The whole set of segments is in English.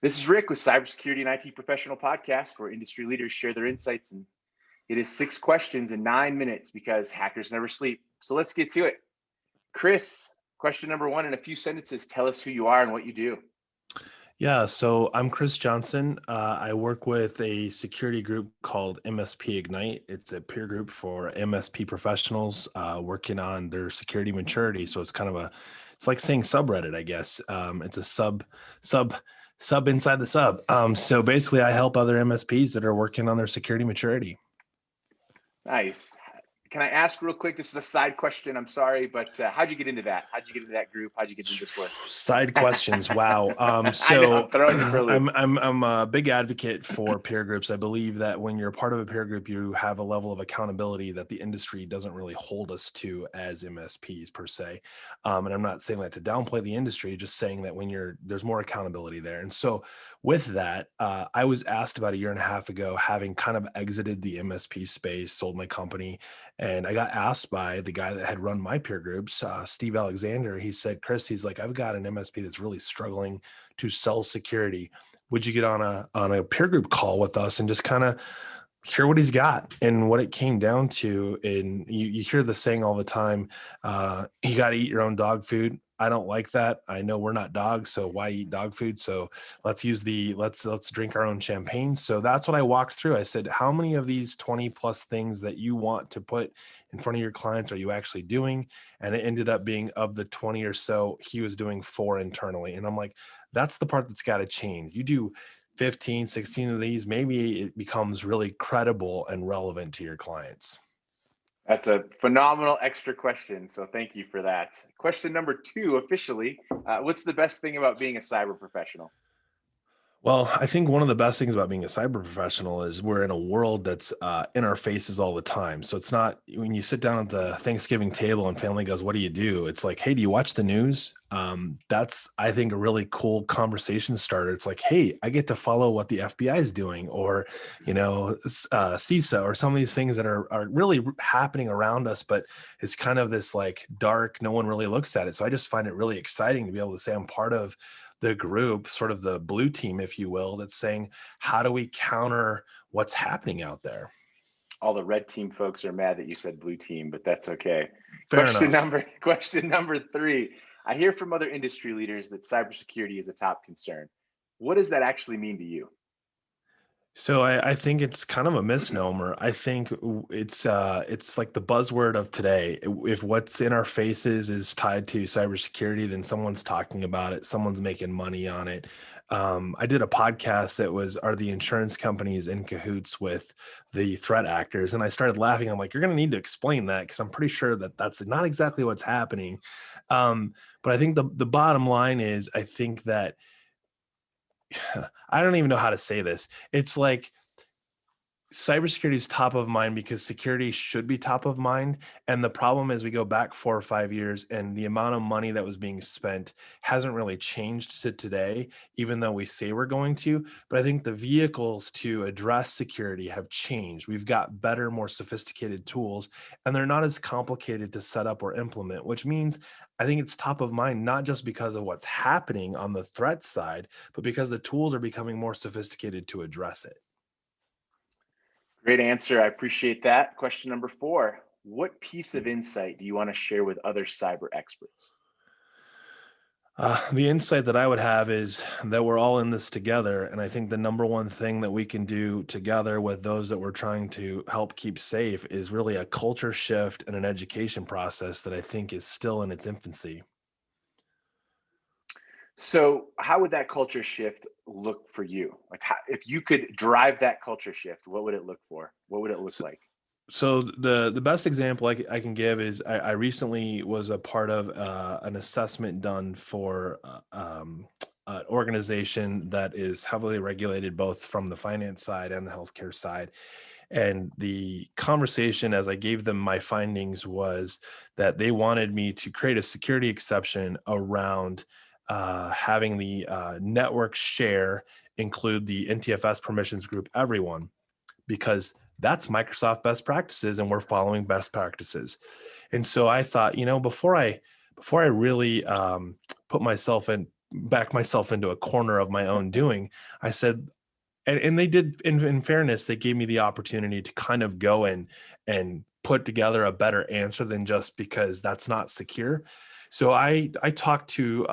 This is Rick with Cybersecurity and IT Professional Podcast, where industry leaders share their insights. And it is 6 questions in 9 minutes because hackers never sleep. So let's get to it. Chris, question number 1 in a few sentences. Tell us who you are and what you do. Yeah, so I'm Chris Johnson. I work with a security group called MSP Ignite. It's a peer group for MSP professionals working on their security maturity. So it's like saying subreddit, I guess. It's a sub inside the sub. So basically, I help other MSPs that are working on their security maturity. Nice. Can I ask real quick? This is a side question. I'm sorry, but how'd you get into that? How'd you get into that group? How'd you get into this work? Side questions. Wow. I know, So I'm throwing you for a loop. I'm a big advocate for peer groups. I believe that when you're part of a peer group, you have a level of accountability that the industry doesn't really hold us to as MSPs per se. And I'm not saying that to downplay the industry, just saying that there's more accountability there. And so with that, I was asked about a year and a half ago, having kind of exited the MSP space, sold my company, and I got asked by the guy that had run my peer groups, Steve Alexander. He said, Chris, he's like, I've got an MSP that's really struggling to sell security. Would you get on a peer group call with us and just kind of hear what he's got? And what it came down to, and you hear the saying all the time, you got to eat your own dog food. I don't like that. I know we're not dogs, so why eat dog food? So let's drink our own champagne. So that's what I walked through. I said, how many of these 20 plus things that you want to put in front of your clients are you actually doing? And it ended up being, of the 20 or so, he was doing 4 internally. And I'm like, that's the part that's got to change. You do 15, 16 of these, maybe it becomes really credible and relevant to your clients. That's a phenomenal extra question. So thank you for that. Question number 2, officially, what's the best thing about being a cyber professional? Well, I think one of the best things about being a cyber professional is we're in a world that's in our faces all the time. So it's not when you sit down at the Thanksgiving table and family goes, "What do you do?" It's like, "Hey, do you watch the news?" That's, I think, a really cool conversation starter. It's like, "Hey, I get to follow what the FBI is doing, or CISA, or some of these things that are really happening around us." But it's kind of this like dark. No one really looks at it. So I just find it really exciting to be able to say I'm part of the group, sort of the blue team, if you will, that's saying, how do we counter what's happening out there? All the red team folks are mad that you said blue team, but that's okay. Fair Question enough. number 3. I hear from other industry leaders that cybersecurity is a top concern. What does that actually mean to you? So I think it's kind of a misnomer. I think it's like the buzzword of today. If what's in our faces is tied to cybersecurity, then someone's talking about it, someone's making money on it. I did a podcast that was, are the insurance companies in cahoots with the threat actors? And I started laughing. I'm like, you're going to need to explain that, because I'm pretty sure that that's not exactly what's happening. But I think the bottom line is, I think that I don't even know how to say this. It's like cybersecurity is top of mind because security should be top of mind. And the problem is, we go back 4 or 5 years and the amount of money that was being spent hasn't really changed to today, even though we say we're going to. But I think the vehicles to address security have changed. We've got better, more sophisticated tools, and they're not as complicated to set up or implement, which means I think it's top of mind, not just because of what's happening on the threat side, but because the tools are becoming more sophisticated to address it. Great answer. I appreciate that. Question number 4. What piece of insight do you want to share with other cyber experts? The insight that I would have is that we're all in this together. And I think the number one thing that we can do together with those that we're trying to help keep safe is really a culture shift and an education process that I think is still in its infancy. So, how would that culture shift look for you? Like, if you could drive that culture shift, what would it look for? What would it look So, like? so the best example I can give is I recently was a part of an assessment done for an organization that is heavily regulated both from the finance side and the healthcare side. And the conversation, as I gave them my findings, was that they wanted me to create a security exception around having the network share include the NTFS permissions group everyone, because that's Microsoft best practices and we're following best practices. And so I thought, before I really put myself in back myself into a corner of my own doing. I said, and they did, in fairness, they gave me the opportunity to kind of go in and put together a better answer than just because that's not secure. So I talked to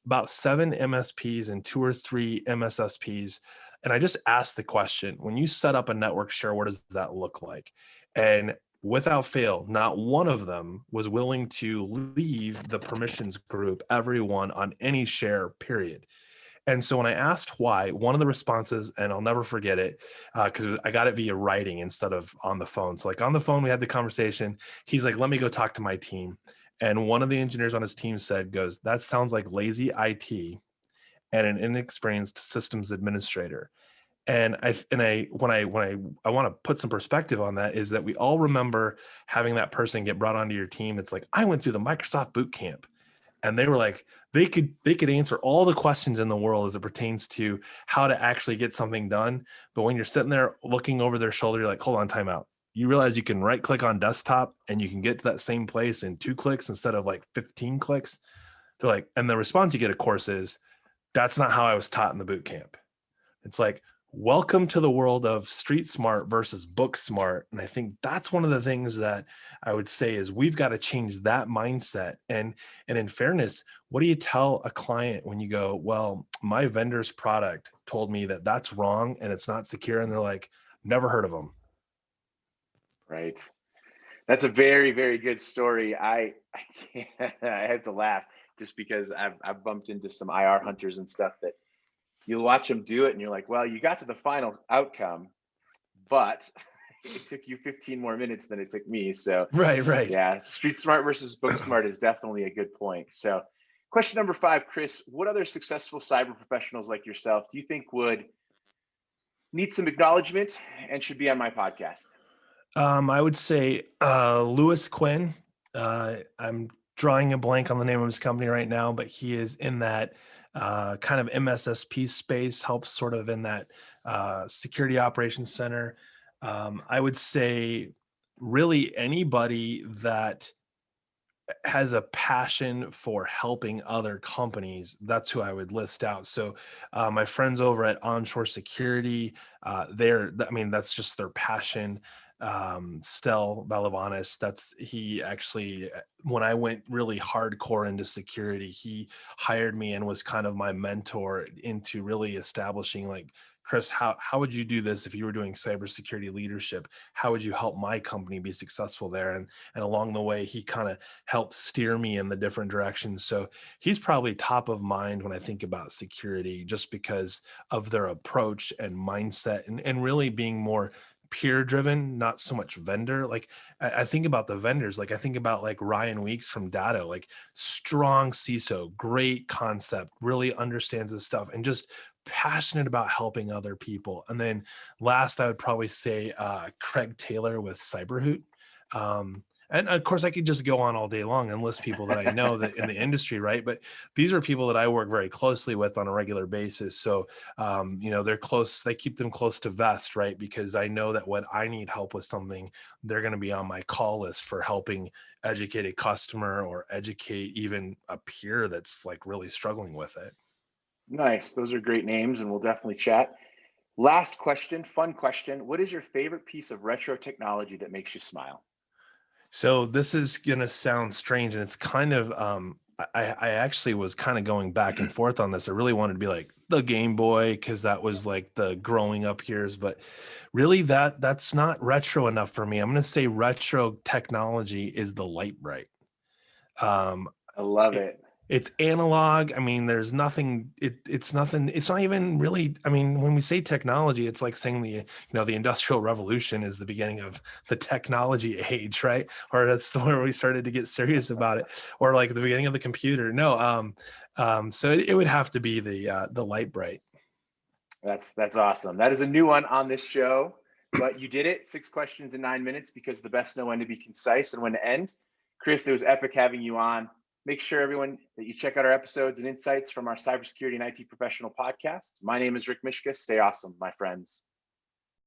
about 7 MSPs and 2 or 3 MSSPs, and I just asked the question: when you set up a network share, what does that look like? And without fail, not one of them was willing to leave the permissions group, everyone on any share, period. And so when I asked why, one of the responses, and I'll never forget it, because I got it via writing instead of on the phone. So like on the phone, we had the conversation. He's like, let me go talk to my team. And one of the engineers on his team goes, that sounds like lazy IT and an inexperienced systems administrator. And I want to put some perspective on that, is that we all remember having that person get brought onto your team. It's like, I went through the Microsoft boot camp, and they were like, they could answer all the questions in the world as it pertains to how to actually get something done. But when you're sitting there looking over their shoulder, you're like, hold on, time out. You realize you can right click on desktop and you can get to that same place in 2 clicks instead of like 15 clicks. They're like, and the response you get, of course, is, that's not how I was taught in the boot camp. It's like, welcome to the world of street smart versus book smart. And I think that's one of the things that I would say is we've got to change that mindset. And in fairness, what do you tell a client when you go, well, my vendor's product told me that that's wrong and it's not secure? And they're like, never heard of them. Right. That's a very, very good story. I can't, I have to laugh just because I've bumped into some IR hunters and stuff that you watch them do it and you're like, well, you got to the final outcome, but it took you 15 more minutes than it took me. So Right. yeah, street smart versus book smart is definitely a good point. So question number 5, Chris, what other successful cyber professionals like yourself do you think would need some acknowledgement and should be on my podcast? I would say Lewis Quinn. I'm drawing a blank on the name of his company right now, but he is in that kind of MSSP space, helps sort of in that security operations center. I would say really anybody that has a passion for helping other companies, that's who I would list out. So my friends over at Onshore Security, I mean, that's just their passion. Stel Balavanis, he actually, when I went really hardcore into security, he hired me and was kind of my mentor into really establishing, like, Chris, how would you do this if you were doing cybersecurity leadership? How would you help my company be successful there? And along the way, he kind of help steer me in the different directions. So he's probably top of mind when I think about security, just because of their approach and mindset, and really being more peer driven, not so much vendor. Like I think about the vendors, like I think about like Ryan Weeks from Datto, like strong CISO, great concept, really understands this stuff, and just passionate about helping other people. And then last, I would probably say Craig Taylor with Cyberhoot. And of course, I could just go on all day long and list people that I know that in the industry, right? But these are people that I work very closely with on a regular basis. So, they're close. They keep them close to vest, right? Because I know that when I need help with something, they're going to be on my call list for helping educate a customer or educate even a peer that's like really struggling with it. Nice. Those are great names, and we'll definitely chat. Last question, fun question. What is your favorite piece of retro technology that makes you smile? So this is gonna sound strange, and it's kind of I actually was kind of going back and forth on this. I really wanted to be like the Game Boy because that was like the growing up years, but really that's not retro enough for me. I'm gonna say retro technology is the light bright. Um, I love it, it. it's analog. I mean, there's nothing. It's nothing. It's not even really. I mean, when we say technology, it's like saying the Industrial Revolution is the beginning of the technology age, right? Or that's where we started to get serious about it, or like the beginning of the computer. No, so it would have to be the light bright. That's awesome. That is a new one on this show, but you did it. 6 questions in 9 minutes, because the best know when to be concise and when to end. Chris, it was epic having you on. Make sure everyone that you check out our episodes and insights from our cybersecurity and IT professional podcast. My name is Rick Mishka. Stay awesome, my friends.